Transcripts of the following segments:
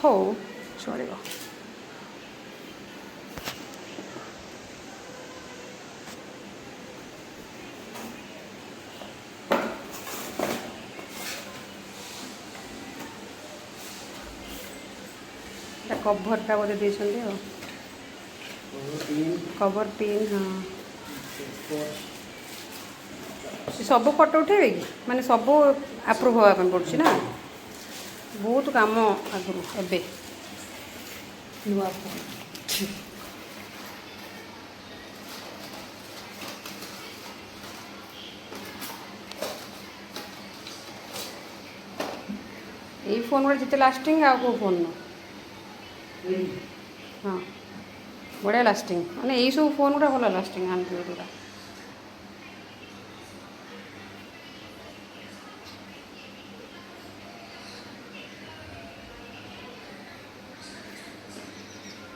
ହଉ ଚଳିବ। कभरटा बोधे देछन्ते हो कभर पिन हाँ सब फोटो उठेबे कि माने सब अप्रूव होगा पड़छ ना बहुत काम आगु एबे नुआ फोन यही फोन गुड़ा जिते लास्टिंग आ को फोन न हाँ बढ़िया लास्टिंग माने यही सब फोन गुड़ा भल लास्टिंग एंड्रॉइड गुड़ा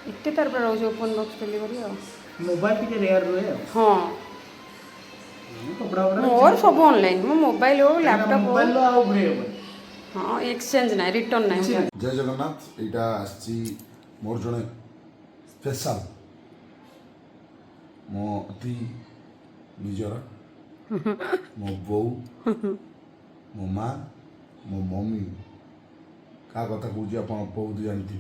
इतने तार पर रोज ओपन बॉक्स डिलीवरी मोबाइल टिके रेयर रहे हाँ कपड़ा मोर सब ऑनलाइन मो मोबाइल हो लैपटॉप हो मोबाइल आउ घरे हाँ एक्सचेंज ना रिटर्न ना जय जगन्नाथ एटा आसी मोर जड़े स्पेशल मो अति निजर मो बो मो माँ मो मम्मी क्या कथा कौच आप बहुत जानते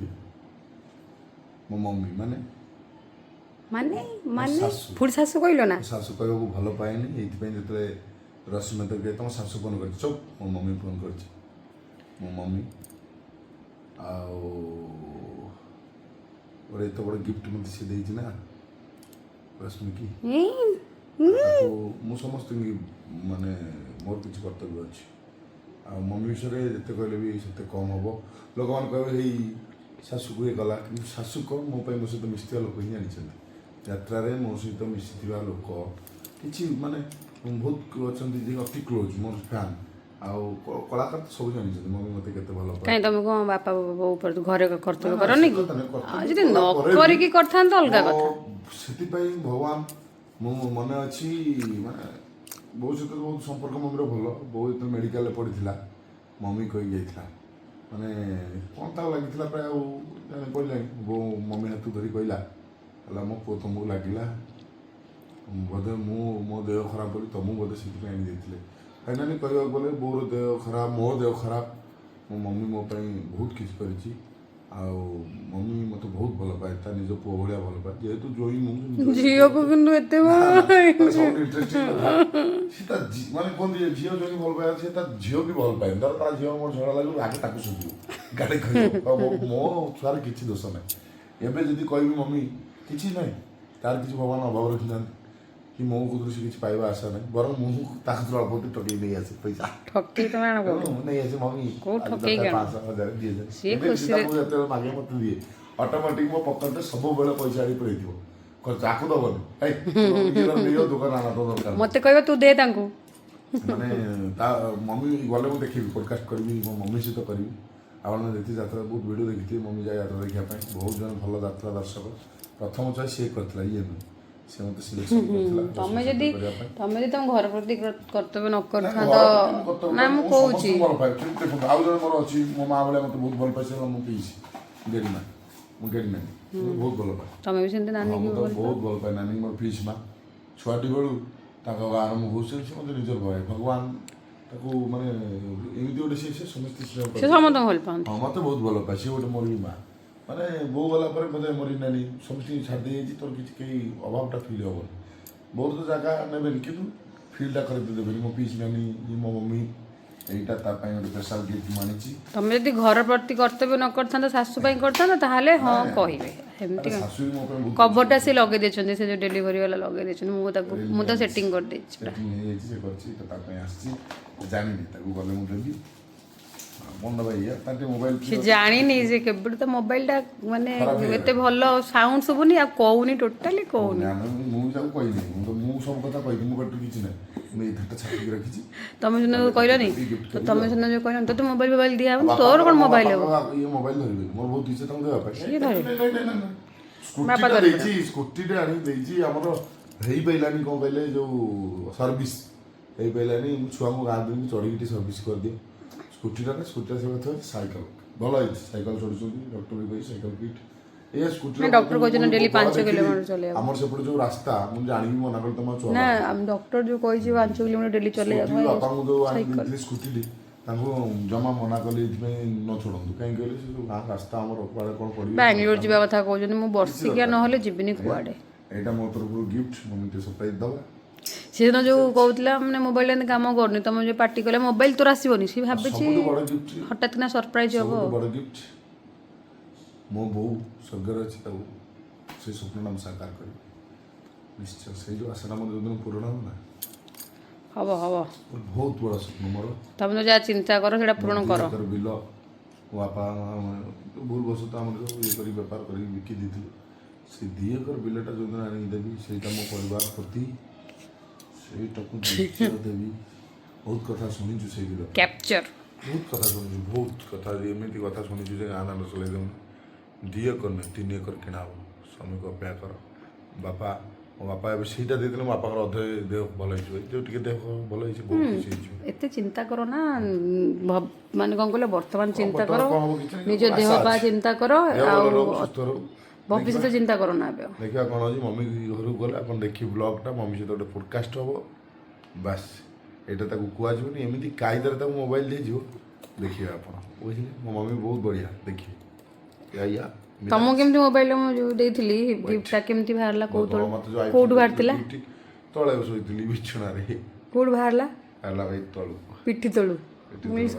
मो मम्मी माने माने माने सासू। फुड सासू कहलो ना सासू कहू भल पाएनि ये जो रश्मि तो तुम सासू फोन कर चुप मो मम्मी फोन कर मो मम्मी और तो बड़ा गिफ्ट मत से देछि ना रश्मि की मु समस्त माने मोर किसी कर्तव्य अच्छे आ मम्मी विषय जिते कहले भी से कम हम लोक मैंने कहे शाशु को ये गला कि शाशु कौन मो सहित मिशा लोक ही जानते यात्रा मो सहित मिशि लोक कि माने बहुत अच्छा अति क्लोज मोर फैन आउ कलाकार तो सब जानते मम्मी मत के भल पाए कहीं तुम कौन बापा बो ऊपर घरे कर्तव्य करनी कि जी न करिकी करथान तो अलग कथा से भगवान मो मन अच्छी माने बो सहित बहुत संपर्क मम्मीर भल बो जो मेडिकल पढ़ी मम्मी कही जाइला माने कौन ताक लगी प्राय कहला बो मम्मी हाथ धरी कहला मो पु तुमको लगिला बोधे मो देह खराब बोली तुमको बोधे से आनी फाइनाली कहवाक गले बोर देह खराब मो देह खराब मो मम्मी मो बहुत किसी कर मम्मी मत बहुत भल पाए निज पु भाया भल पाए जेहेतु जोई झील को एते माने कौन झील जो भल पाए से झील भी भल पाए धर ता झील मोर झगड़ा लगे आगे ताकू सुझु गाड़ी कह मो छुआर किसी दोष ना एवं जब कह मम्मी किसी ना तार किसी भगवान अभाव रखी था कि मो को से किसी पाइबा आशा ना बर मुझे अल्प टके नहीं आसे पैसा ठकी तो नहीं आसे मम्मी को ठके 5,000 दिए सी खुशी मागे मत दिए ऑटोमेटिक मो पकेट सब बेले पैसा आनी पड़े ताकू दबनी दुकान आना तो दरकार मते कहबो तू दे तांको माने मम्मी गले मुझे देखी पडकास्ट करी मो मम्मी सहित करी आपने देखिए यात्रा बहुत वीडियो देखी मम्मी जाए यात्रा देखा बहुत जन भल यात्रा दर्शक प्रथम चॉइस सी करता ये नुह से मत सिलेक्शन तमे जदी तुम घर प्रति कर्तव्य न करथा तो ना मु कहूची भल पाए आउ जन मोर अच्छी मो माँ भाई मत बहुत भल पाए से मु पीसी गेड़ी ना मु गेड़ी ना बहुत भल पाए तमे भी सेंते नानी की बहुत भल पाए नानी मोर पीस माँ छुआटी बेलू गाँव में घुस मत निजर भाई भगवान माने एमती गोटे से समस्त समस्त भल पान हाँ मत बहुत भल पाए सी गोटे मोर भी माँ माने बो गला पर मत मोरी नानी समस्त छाड़ दे तोर किसी कई अभावटा फिल हम बहुत तो जगह ने कि फिल्टा कर देवे मो पीस नानी ये मो मम्मी यहीटा गोटे स्पेशल गिफ्ट मानी तमे जदी घर प्रति कर्तव्य न करथा सासु पाई करथा ताहाले हां कहिबे एमती कभरटा से लगे देछन से जो डिलीवरी वाला लगे देछन मु तो सेटिंग कर देछि जानी गले मुझे मन भाई मोबाइल से जानी नहीं से केबड़ तो मोबाइल टा माने एते भलो साउंड सुबुनी आ कहूनी टोटली कहूनी मुझे कहनी मु सब कथा कहि मु कटु किछि ना मैं इधरटा छापी रखिछि तमे जने कहलो नहीं तो तमे जने जो कहलो तो मोबाइल दिया तोर कोन मोबाइल है ये मोबाइल धरबे मोर बहुत इच्छा तम देबा पाए ये धरे स्कूटी देछि स्कूटी टे आनी देछि हमर हेई पैलानी को कहले जो सर्विस हेई पैलानी छुआ को गां दिन चढ़ी सर्विस कर दियो ସ୍କୁଟିଟା ସେ କଥା ସାଇକେଲ ଭଲ ହେଇଛି ସାଇକେଲ ଚଢୁଛନ୍ତି ଡକ୍ଟର ବି କହି ସାଇକେଲ କିଟ୍ ଏଇଆ ସ୍କୁଟି ଡକ୍ଟର କହିଛନ୍ତି ଡେଲି 5 କିଲୋମିଟର ଚଲେଇବାକୁ। ଆମର ସେପଟେ ଯୋଉ ରାସ୍ତା ମୁଁ ଜାଣିବି ମନା କଲି ତମ ଛୁଆ ନା ଡକ୍ଟର ଯୋଉ କହିଛି 5 କିଲୋମିଟର ଡେଲି ଚଲେଇବାକୁ ବାପାଙ୍କୁ ଯୋଉ ଆଣି ଦେଇଥିଲି ସ୍କୁଟିଟି ତାଙ୍କୁ ଜମା ମନା କଲି ଏଇଥିପାଇଁ ନ ଛୋଡ଼ନ୍ତୁ କାହିଁକି କହିଲେ ସେ ଯୋଉ ଗାଁ ରାସ୍ତା ଆମର କୁଆଡ଼େ କ'ଣ ପଡ଼ିବ ବାଙ୍ଗଲୋର ଯିବା କଥା କହୁଛନ୍ତି ମୁଁ ବର୍ଷିକିଆ ନହେଲେ ଯିବିନି କୁଆଡ଼େ। ଏଇଟା ମୋ ତରଫରୁ ଗିଫ୍ଟ ମମି ଟିକେ ସରପ୍ରାଇଜ ଦେବା ସେଦିନ ଯୋଉ କହୁଥିଲା ମାନେ ମୋବାଇଲ ଏମିତି କାମ କରୁନି ତମେ ଯୋଉ ପାର୍ଟି କଲେ ମୋବାଇଲ ତୋର ଆସିବନି ସେ ଭାବିଛି ସବୁଠୁ ବଡ଼ ଗିଫ୍ଟ ହଠାତ୍ କିନା ସରପ୍ରାଇଜ ହବ। ସବୁଠୁ ବଡ଼ ଗିଫ୍ଟ ମୋ ବୋଉ ସ୍ୱର୍ଗରେ ଅଛି ତାକୁ ସେ ସ୍ୱପ୍ନଟା ମୁଁ ସାକାର କରିବି ନିଶ୍ଚୟ ସେଇ ଯୋଉ ଆଶାଟା ମୋର ଯୋଉଦିନ ପୂରଣ ହବ ନା ହବ ହବ ବହୁତ ବଡ଼ ସ୍ୱପ୍ନ ମୋର ତମେ ତ ଯାହା ଚିନ୍ତା କର ସେଟା ପୂରଣ କର। ବିଲ ମୋ ବାପା ଭୁଲ ବଶତଃ ଆମର ଯୋଉ ଇଏ କରି ବେପାର କରିକି ବିକି ଦେଇଥିଲୁ ସେ 2 ଏକର ବିଲଟା ଯୋଉଦିନ ଆଣିକି ଦେବି ସେଇଟା ମୋ ପରିବାର ପ୍ରତି ସେଇଟାକୁ ନିଶ୍ଚୟ ଦେବି। ବହୁତ କଥା ଶୁଣିଛୁ ସେଇ ବିଲ କ୍ୟାପଚର ବହୁତ କଥା ଶୁଣିଛୁ ବହୁତ କଥା ଏମିତି କଥା ଶୁଣିଛୁ ଯେ ଗାଁ ଦାଣ୍ଡ ଚଲେଇ ଦେଉନି 2 ଏକର ନୁହେଁ 3 ଏକର କିଣା ହବ ସ୍ୱାମୀକୁ ଅପେକ୍ଷା କର ବାପା ମୋ ବାପା ଏବେ ସେଇଟା ଦେଇଥିଲେ ମୋ ବାପାଙ୍କର ଅଧେ ଦେହ ଭଲ ହେଇଯିବ ଯେଉଁ ଟିକେ ଦେହ ଭଲ ହେଇଛି ବହୁତ ଖୁସି ହେଇଯିବ। ଏତେ ଚିନ୍ତା କର ନା ମାନେ କ'ଣ କହିଲ ବର୍ତ୍ତମାନ ଚିନ୍ତା କର କ'ଣ ହବ କିଛି ନାହିଁ, ନିଜ ଆଶା ଦେହ ପା ଅଛି। ଚିନ୍ତା କର ଦେହ ଭଲ ଆଉ ରହୁ, ସୁସ୍ଥ ରହୁ। ଭବିଷ୍ୟତ ଚିନ୍ତା କର ନା ଏବେ। ଦେଖିବା କ'ଣ ହେଉଛି ମମି ଘରକୁ ଗଲେ ଆପଣ ଦେଖିବେ ବ୍ଲଗ୍ଟା ମମି ସହିତ ଗୋଟେ ପୋଡ଼କାଷ୍ଟ ହେବ ବାସ୍ ଏଇଟା ତାକୁ କୁହାଯିବନି ଏମିତି କାଇଦାରେ ତାକୁ ମୋବାଇଲ ଦେଇଯିବ ଦେଖିବେ ଆପଣ ବୁଝିଲେ ମୋ ମମି ବହୁତ ବଢ଼ିଆ ଦେଖିବେ ଏଇଆ ତମକୁ କେମିତି ମୋବାଇଲ ମୁଁ ଯୋଉ ଦେଇଥିଲି ଗିଫ୍ଟଟା କେମିତି ବାହାରିଲା କୋଉଠୁ ବାହାରିଥିଲା ତଳେ ଶୋଇଥିଲି ବିଛଣାରେ କୋଉଠୁ ବାହାରିଲା ହେଲା ଭାଇ ତଳୁ ପିଠି ତଳୁ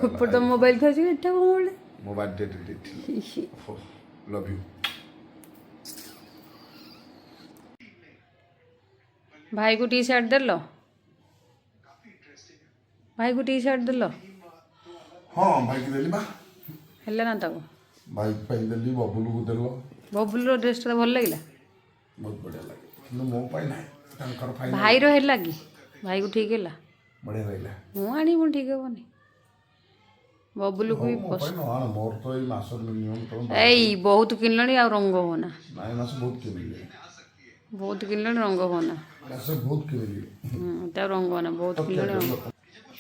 ଉପରେ ତମ ମୋବାଇଲ ଥୋଇଛି ଏଟା କ'ଣ ଗୋଟେ ମୋ ବାର୍ଥଡେ ଦେଇଥିଲି ଲଭ୍ ୟୁ। ଭାଇକୁ ଟି ସାର୍ଟ ଦେଲ ଭାଇକୁ ଟି ସାର୍ଟ ଦେଲ ହଁ ଭାଇକି ଦେଲି ବା ହେଲା ନା ତାକୁ ଭାଇ ପାଇଁ ଦେଲି ବବୁଲୁକୁ ଦେଲ ବବୁଲର ଡ୍ରେସଟା ଭଲ ଲାଗିଲା ବହୁତ ବଢ଼ିଆ ଲାଗେ କିନ୍ତୁ ମୋ ପାଇଁ ନାହିଁ ତାଙ୍କର ଫାଇନାଲ ଭାଇର ହେଲା କି ଭାଇକୁ ଠିକ ହେଲା ବଢ଼ିଆ ଲାଗିଲା ମୁଁ ଆଣିବି ମୁଁ ଠିକ ହବନି ବବୁଲୁକୁ ବି ମୋ ପାଇଁ ନ ଆଣ ମୋର ତ ଏଇ ମାସ ମିନିମମ୍ ତମ ଏଇ ବହୁତ କିଣିଲଣି ଆଉ ରଙ୍ଗ ହୁଅନା ନାଇଁ ମାସ ବହୁତ କିଣିଲି ବହୁତ କିଣିଲଣି ରଙ୍ଗ ହୁଅନା ମାସ ବହୁତ କିଣିଲି ତା ରଙ୍ଗ ହୁଅନା ବହୁତ କିଣିଲଣି ରଙ୍ଗ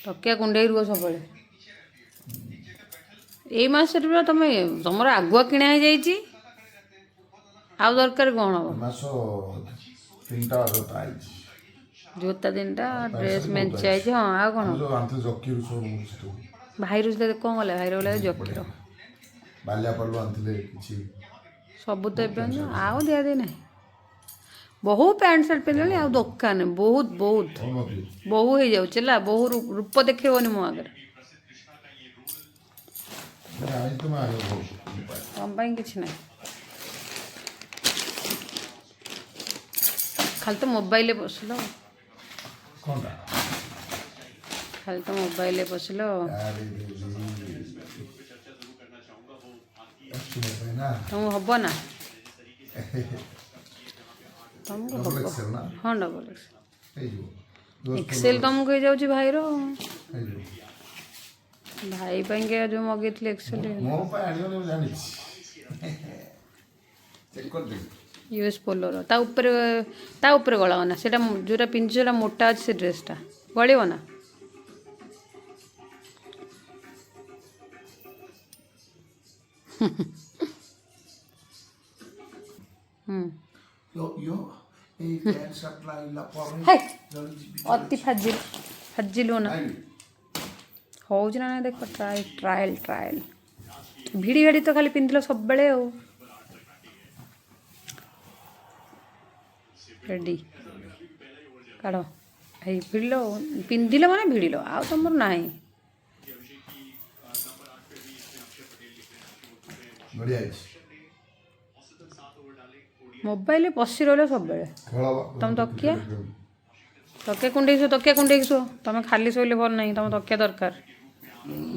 ତକିଆ କୁଣ୍ଡେଇ ରୁହ ସବୁବେଳେ ଏଇ ମାସରେ ପୁରା ତମର ଆଗୁଆ କିଣା ହେଇଯାଇଛି ଆଉ ଦରକାର କ'ଣ ହବ ମାସ 3ଟା ଜୋତା ଆଇଛି ଜୋତା 3ଟା ଡ୍ରେସ୍ ମେଞ୍ଚେ ଆଇଛି ହଁ ଆଉ କ'ଣ ଯୋଉ ଆଣିଥିଲି ଜକିରୁ ସବୁ ଭାଇରୁ ସେଟା କ'ଣ ଗଲା ଭାଇର ଗଲା ଜକିର ବାଲିଆପାଳରୁ ଆଣିଥିଲେ କିଛି ସବୁ ତ ଏବେ ଆଉ ଦିଆଦେଇ ନାହିଁ ବହୁ ପ୍ୟାଣ୍ଟ ସାର୍ଟ ପିନ୍ଧିଲାଣି ଆଉ ଦୋକାନ ବହୁତ ବହୁତ ବହୁ ହେଇଯାଉଛି ହେଲା ବହୁ ରୂପ ଦେଖେଇବନି ମୋ ଆଗରେ ତମ ପାଇଁ କିଛି ନାହିଁ ଖାଲି ତ ମୋବାଇଲରେ ବସିଲ ଖାଲି ତ ମୋବାଇଲରେ ବସିଲ ତମକୁ ହବ ନା ତମକୁ ହବ ହଁ ଡବଲ ଏକ୍ସେଲ ତମକୁ ହେଇଯାଉଛି ଭାଇର ଭାଇ ପାଇଁକା ଯୋଉ ମଗେଇଥିଲି ଏକ୍ସେଲ ୟୁଏସ୍ ପୋଲୋର ତା ଉପରେ ଗଳାବ ନା ସେଇଟା ଯେଉଁଟା ପିନ୍ଧିଛୁ ସେଇଟା ମୋଟା ଅଛି ସେ ଡ୍ରେସ୍ଟା ଗଳିବ ନା ଅତି ଫାଜିଲୁ ନା ହଉଛି ନା ଦେଖ ଟ୍ରାଏଲ୍ ଭିଡ଼ି ଭିଡ଼ି ତ ଖାଲି ପିନ୍ଧିଲ ସବୁବେଳେ ଆଉ ରେଡ଼ି କାଢ଼ ଏଇ ଭିଡ଼ିଲ ପିନ୍ଧିଲ ମାନେ ଭିଡ଼ିଲ ଆଉ ତମର ନାହିଁ ମୋବାଇଲରେ ପଶି ରହିଲ ସବୁବେଳେ ତମେ ତକିଆ କୁଣ୍ଡେଇକି ଶୁଅ ତମେ ଖାଲି ଶୋଇଲେ ଭଲ ନାହିଁ ତମ ତକିଆ ଦରକାର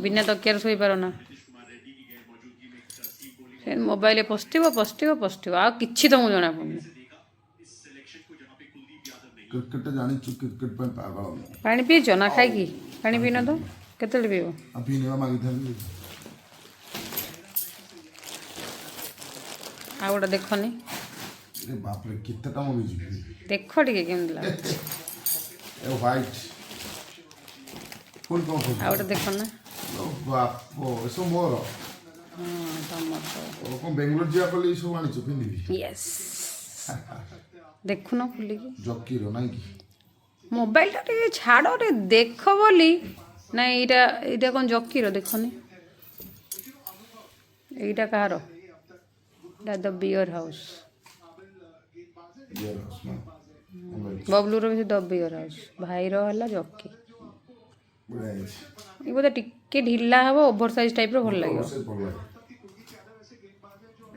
ବିନା ତକିଆରେ ଶୋଇପାର ନା ସେ ମୋବାଇଲରେ ପଶିଥିବ ଆଉ କିଛି ତମକୁ ଜଣାପଡ଼ୁନି ପାଣି ପିଇଛ ନା ଖାଇକି ପାଣି ପିଇନ ତ କେତେବେଳେ ପିଇବ ଆଉ ଗୋଟେ ଦେଖନି ଦେଖ ଟିକେ କେମିତି ଲାଗୁଛି ଆଉ ଗୋଟେ ଦେଖ ନା ବାପ ଏସବୁ ମୋର ତମର ସବୁ କ'ଣ ବେଙ୍ଗଲୋର ଯିବା କଲେ ଏସବୁ ଆଣିଛୁ ପିନ୍ଧିବି ୟେସ୍ ଦେଖୁନ ଖୋଲିକି ଜକିର ନାଇଁ କି ମୋବାଇଲଟା ଟିକେ ଛାଡ଼ ଟିକେ ଦେଖ ବୋଲି ନାଇଁ ଏଇଟା ଏଇଟା କ'ଣ ଜକିର ଦେଖନି ଏଇଟା କାହାର ଏଇଟା ଦ ବିୟର ହାଉସ୍ ଇୟର ହାଉସ୍ ନା ବବଲୁର ବି ସେ ଦ ବିୟର ହାଉସ୍ ଭାଇର ହେଲା ଜକି ବଢ଼ିଆ ହେଇଛି ଏ ବୋଧେ ଟିକେ ଢିଲା ହେବ ଓଭର ସାଇଜ୍ ଟାଇପ୍ର ଭଲ ଲାଗିବ ଅବশ্যଇ ଭଲ ଲାଗେ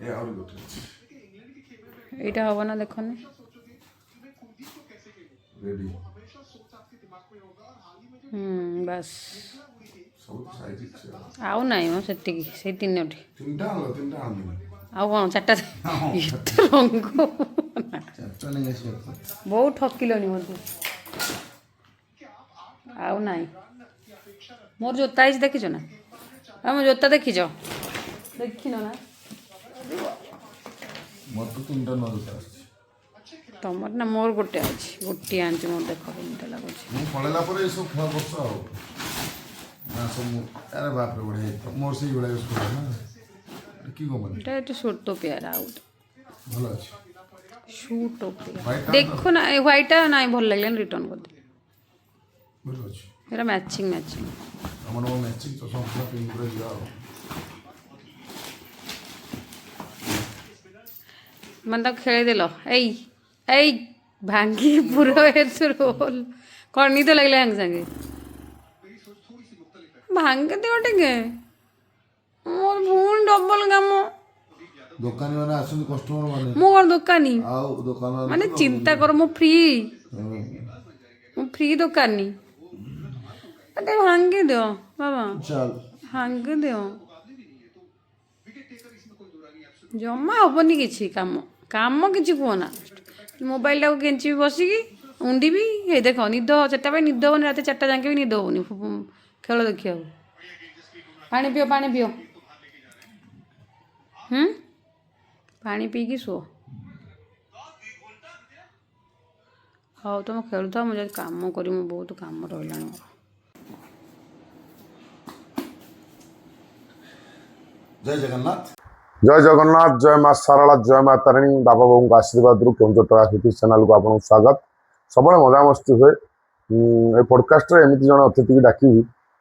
ଏ ଆହୁରି ଗୋଟେ ଅଛି ଏଇଟା ହେବ ନା ଦେଖନି ରେଡି ବାସ୍ ସବୁ ତ ସାଇଜ୍ ଅଛି ଆଉ ନାହିଁ ମ ସେତିକି ସେଇ ତିନୋଟି ତିନିଟା ଆଣିଲ ତିନିଟା ଆଣିଦେବି ଆଉ କ'ଣ ଚାରିଟା ଏତେ ରଙ୍ଗ ଚାରିଟା ନେଇ ଆସିବା ବହୁତ ଠକିଲଣି ମୋତେ ଆଉ ନାହିଁ ମୋର ଜୋତା ହେଇଛି ଦେଖିଛ ନା ଆଉ ମୋ ଜୋତା ଦେଖିଛ ଦେଖିନ ନା ମୋର ତ ତିନିଟା ନୂଆ ଜୋତା ଆସିଛି ତମର ନା ମୋର ଗୋଟେ ଅଛି ଗୋଟିଏ ଆଣିଛି ମୋର ଦେଖ କେମିତି ଲାଗୁଛି ମୁଁ ପଳେଇଲା ପରେ ଏସବୁ ଖେଳ କରୁଛ ଆଉ ନା ସବୁ ଆରେ ବାପରେ ବଢ଼ିଆ ହେଇଥିଲା ମୋର ସେଇ ଭଳିଆ ୟୁଜ୍ କର ନା କି କମ୍ପାନୀ ଏଇଟା ଏଠି ସୁଟୋପିଆର ଆଉ ଭଲ ଅଛି ସୁଟୋପିଆ White ଦେଖୁ ନା ଏ ହ୍ୱାଇଟ୍ଟା ନାଇଁ ଭଲ ଲାଗିଲାନି ରିଟର୍ନ କରିଦେବି ଭଲ ଅଛି ଏଇଟା ମ୍ୟାଚିଂ ଆମର ମ୍ୟାଚିଂ ତ ସମ୍ପୂର୍ଣ୍ଣ ପିନ୍ করে ଯିବା ଆଉ ମାନେ ତାକୁ ଖେଳିଦେଲ ଏଇ ଭାଙ୍ଗି ପୁରା ଏତେ ରୋଲ କ'ଣ ନିଦ ଲାଗିଲା ସାଙ୍ଗେ ସାଙ୍ଗେ ଭାଙ୍ଗି ଦିଅ ଟିକେ ମୋର ପୁଣି ଡବଲ କାମ ଦୋକାନୀ ମାନେ ଆସନ୍ତି କଷ୍ଟମର ମାନେ ମୁଁ କ'ଣ ଦୋକାନୀ ଆଉ ଦୋକାନ ମାନେ ଚିନ୍ତା କର ମୁଁ ଫ୍ରି ଦୋକାନୀ ଟିକେ ଭାଙ୍ଗି ଦିଅ ବାବା ଚାଲ ଭାଙ୍ଗି ଦିଅ ଜମା ହବନି କିଛି କାମ କିଛି କୁହ ନା ମୋବାଇଲଟାକୁ କେଞ୍ଚିବି ବସିକି ଉଣ୍ଡିବି ହେଇ ଦେଖ ନିଦ ଚାରିଟା ପାଇଁ ନିଦ ହେବନି ରାତି 4ଟା ଯାକେ ବି ନିଦ ହେବନି ଖେଳ ଦେଖିବାକୁ ପାଣି ପିଅ ପାଣି ପିଇକି ଶୁଅ ହଉ ତୁମେ ଖେଳୁଥାଅ ମୁଁ ଯଦି କାମ କରିବି ମୁଁ ବହୁତ କାମ ରହିଲାଣି ମୋର ଜୟ ଜଗନ୍ନାଥ ଜୟ ଜଗନ୍ନାଥ ଜୟ ମା ଶାରଳା ଜୟ ମା ତାରିଣୀ ବାବା ବୋଉଙ୍କ ଆଶୀର୍ବାଦରୁ କେଉଁଝର ୟୁଟ୍ୟୁବ୍ ଚ୍ୟାନେଲକୁ ଆପଣଙ୍କୁ ସ୍ୱାଗତ ସବୁବେଳେ ମଜାମସ୍ତି ହୁଏ ଏ ପଡ଼କାଷ୍ଟରେ ଏମିତି ଜଣେ ଅତିଥିକି ଡାକିବି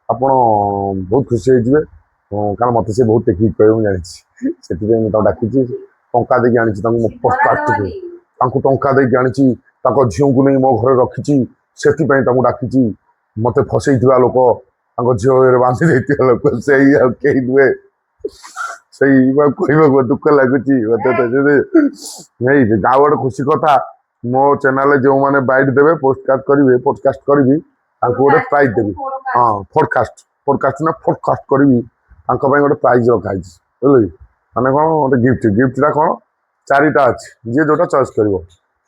ଆପଣ ବହୁତ ଖୁସି ହେଇଯିବେ କାରଣ ମୋତେ ସେ ବହୁତ ଟେକ୍ନିକ୍ କହିବ ମୁଁ ଜାଣିଛି ସେଥିପାଇଁ ମୁଁ ତାକୁ ଡାକିଛି ଟଙ୍କା ଦେଇକି ଆଣିଛି ତାଙ୍କୁ ମୋ ପଡ଼କାଷ୍ଟକୁ ତାଙ୍କୁ ଟଙ୍କା ଦେଇକି ଆଣିଛି ତାଙ୍କ ଝିଅଙ୍କୁ ନେଇ ମୋ ଘରେ ରଖିଛି ସେଥିପାଇଁ ତାଙ୍କୁ ଡାକିଛି ମୋତେ ଫସେଇଥିବା ଲୋକ ତାଙ୍କ ଝିଅରେ ବାନ୍ଧି ଦେଇଥିବା ଲୋକ ସେଇ ଆଉ କେହି ନୁହେଁ ସେଇ କହିବାକୁ ଦୁଃଖ ଲାଗୁଛି ମତେ ଏଇ ଆଉ ଗୋଟେ ଖୁସି କଥା ମୋ ଚ୍ୟାନେଲରେ ଯେଉଁମାନେ ବାଇଟ୍ ଦେବେ ପୋଡକାଷ୍ଟ କରିବି ତାଙ୍କୁ ଗୋଟେ ପ୍ରାଇଜ୍ ଦେବି ହଁ ପୋଡକାଷ୍ଟ ନା ପୋଡକାଷ୍ଟ କରିବି ତାଙ୍କ ପାଇଁ ଗୋଟେ ପ୍ରାଇଜ୍ ରଖାହେଇଛି ବୁଝିଲେ ମାନେ କ'ଣ ଗୋଟେ ଗିଫ୍ଟଟା କ'ଣ 4ଟା ଅଛି ଯିଏ ଯୋଉଟା ଚଏସ୍ କରିବ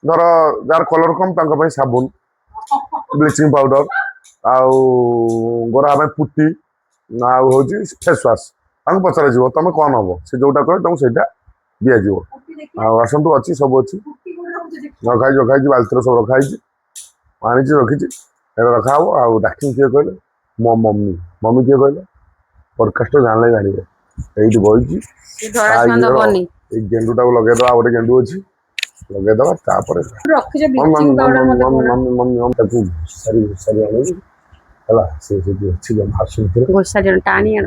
ଧର ଯାହାର କଲର କମ୍ ତାଙ୍କ ପାଇଁ ସାବୁନ ବ୍ଲିଚିଂ ପାଉଡର ଆଉ ଗୋରା ପାଇଁ ପୁଟି ଆଉ ହେଉଛି ଫେସ୍ ୱାସ୍ ତାଙ୍କୁ ପଚରାଯିବ ତମେ କ'ଣ ହବ ସେ ଯୋଉଟା କହିବେ ତାଙ୍କୁ ସେଇଟା ଦିଆଯିବ ଆଉ ଆସନ୍ତୁ ଅଛି ସବୁ ଅଛି ରଖାହେଇଛି ବାଲ୍ଟିରେ ସବୁ ରଖାହେଇଛି ଆଣିଛି ରଖିଛି ଏଇଟା ରଖାହବ ଆଉ ଡାକିଂ କିଏ କହିଲେ ମୋ ମମି କିଏ କହିଲେ ପଡ଼କାଷ୍ଟ ଜାଣିଲେ ଜାଣିବେ ଏଇଠି ବହିଛି ଏଇ ଗେଣ୍ଡୁଟାକୁ ଲଗେଇଦବା ଆଉ ଗୋଟେ ଗେଣ୍ଡୁ ଅଛି ଲଗେଇଦବା ତାପରେ ତାକୁ ଘୋଷାରି ଆଣିବି ହେଲା ସେ ସେଠି ଅଛି ଟାଣି ଆଣ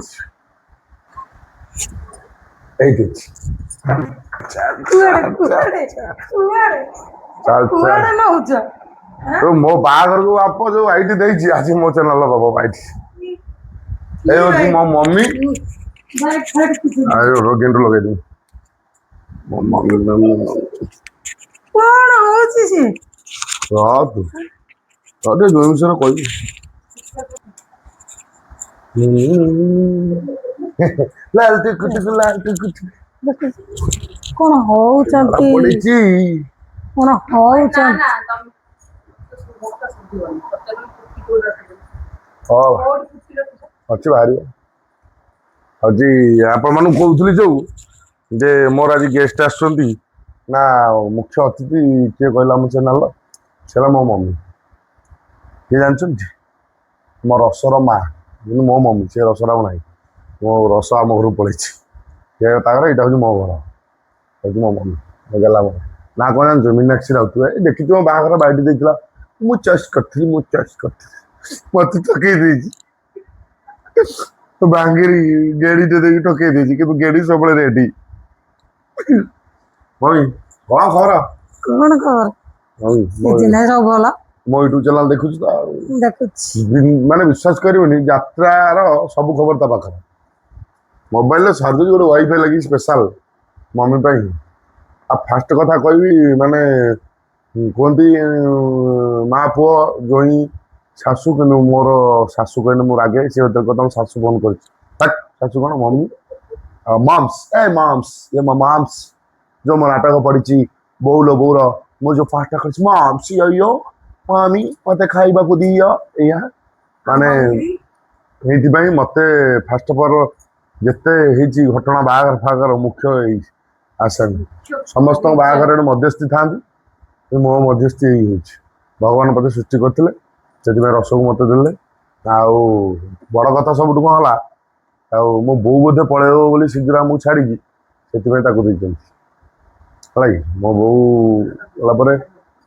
ଏଇଠି ମୋ ବାହାଘରକୁ ବାପ ଯୋଉ ଆଇଟି ଦେଇଛି ଆଜି ମୋ ଚ୍ୟାନେଲ ବାପ ଆଇଟି ଏଇ ହଉଛି ମୋ ମମି ଗେଣ୍ଡୁ ଲଗେଇଦେବି ମୋ ମମି କଣ ହଉଛି ସେ ଟିକେ ଯୋଉ ବିଷୟରେ କହିବି ଲାଲ ଟିକୁ କଣ ହଉଛନ୍ତି ପଡିଛି କଣ ହଉଛନ୍ତି ଅଛି ବାହାରିବ ହଉଛି ଆପଣମାନଙ୍କୁ କହୁଥିଲି ଯୋଉ ଯେ ମୋର ଆଜି ଗେଷ୍ଟ ଆସୁଛନ୍ତି ନା ମୁଖ୍ୟ ଅତିଥି କିଏ କହିଲା ଆମ ଚ୍ୟାନେଲର ସେ ହେଲା ମୋ ମମି କିଏ ଜାଣିଛନ୍ତି ମୋ ରସର ମା କିନ୍ତୁ ମୋ ମମି ସେ ରସଟା ନାହିଁ ମୋ ରସ ଆମ ଘରକୁ ପଳେଇଛି ସେ ତାଙ୍କର ଏଇଟା ହେଉଛି ମୋ ଘର ହେଉଛି ମୋ ମମି ଗଲା ମୋର ନା କ'ଣ ଜାଣିଛୁ ମୀନାକ୍ଷୀ ରାଉତ ଏ ଦେଖିଥିବ ବାହାଘର ବାଇଟି ଦେଇଥିଲା ମୁଁ ଚଏସ୍ କରିଥିଲି ମତେ ଠକେଇ ଦେଇଛି ଭାଙ୍ଗିରି ଗେଡ଼ିଟେ ଦେଇକି ଠକେଇ ଦେଇଛି କିନ୍ତୁ ଗେଡ଼ି ସବୁବେଳେ ରେଡି ମମି କ'ଣ ଖବର କଣ ଖବର? ମମି କିଛି ନାହିଁ, ସବୁ ଭଲ। ମୋ ୟୁଟ୍ୟୁବ ଚ୍ୟାନେଲ ଦେଖୁଛୁ ତ ଆଉ ଦେଖୁଛି। ମାନେ ବିଶ୍ୱାସ କରିବନି ଯାତ୍ରାର ସବୁ ଖବର ତା ପାଖରେ ମୋବାଇଲରେ ସର୍ଚ୍ଚ ଗୋଟେ ୱାଇଫାଇ ଲାଗିଛି ସ୍ପେଶାଲ ମମି ପାଇଁ ଆଉ ଫାଷ୍ଟ କଥା କହିବି ମାନେ କୁହନ୍ତି ମା ପୁଅ ଜୋଇଁ ଶାଶୁ କିନ୍ତୁ ମୋର ଶାଶୁ କହିଲେ ମୁଁ ରାଗେ ସେ ତମ ଶାଶୁ ଫୋନ କରିଛି ଶାଶୁ କ'ଣ ମମି ମମ୍ସ ଇଏ ମୋ ମମ୍ସ ଯୋଉ ମୋ ନାଟକ ପଡ଼ିଛି ବୋଉର ମୁଁ ଯୋଉ ଫାଷ୍ଟଟା କରିଛି ମମ୍ସ ୟୋ ମାମି ମତେ ଖାଇବାକୁ ଦିଅ ଏଇଆ ମାନେ ସେଇଥିପାଇଁ ମତେ ଫାଷ୍ଟ ଅଫ୍ ଅଲ୍ ଯେତେ ହେଇଛି ଘଟଣା ବାହାଘର ଫାହାଘର ମୁଖ୍ୟ ଏଇ ଆସନ୍ତି ସମସ୍ତଙ୍କ ବାହାଘରରେ ମଧ୍ୟସ୍ଥି ଥାଆନ୍ତି ମୋ ମଧ୍ୟସ୍ଥି ଏଇ ହେଉଛି ଭଗବାନ ମତେ ସୃଷ୍ଟି କରିଥିଲେ ସେଥିପାଇଁ ରସକୁ ମତେ ଦେଲେ ଆଉ ବଡ଼ କଥା ସବୁଠୁ କ'ଣ ହେଲା ଆଉ ମୋ ବୋଉ ବୋଧେ ପଳେଇବ ବୋଲି ଶୀଘ୍ର ଆମକୁ ଛାଡ଼ିକି ସେଥିପାଇଁ ତାକୁ ଦେଇଛନ୍ତି ହେଲା କି ମୋ ବୋଉ ଗଲା ପରେ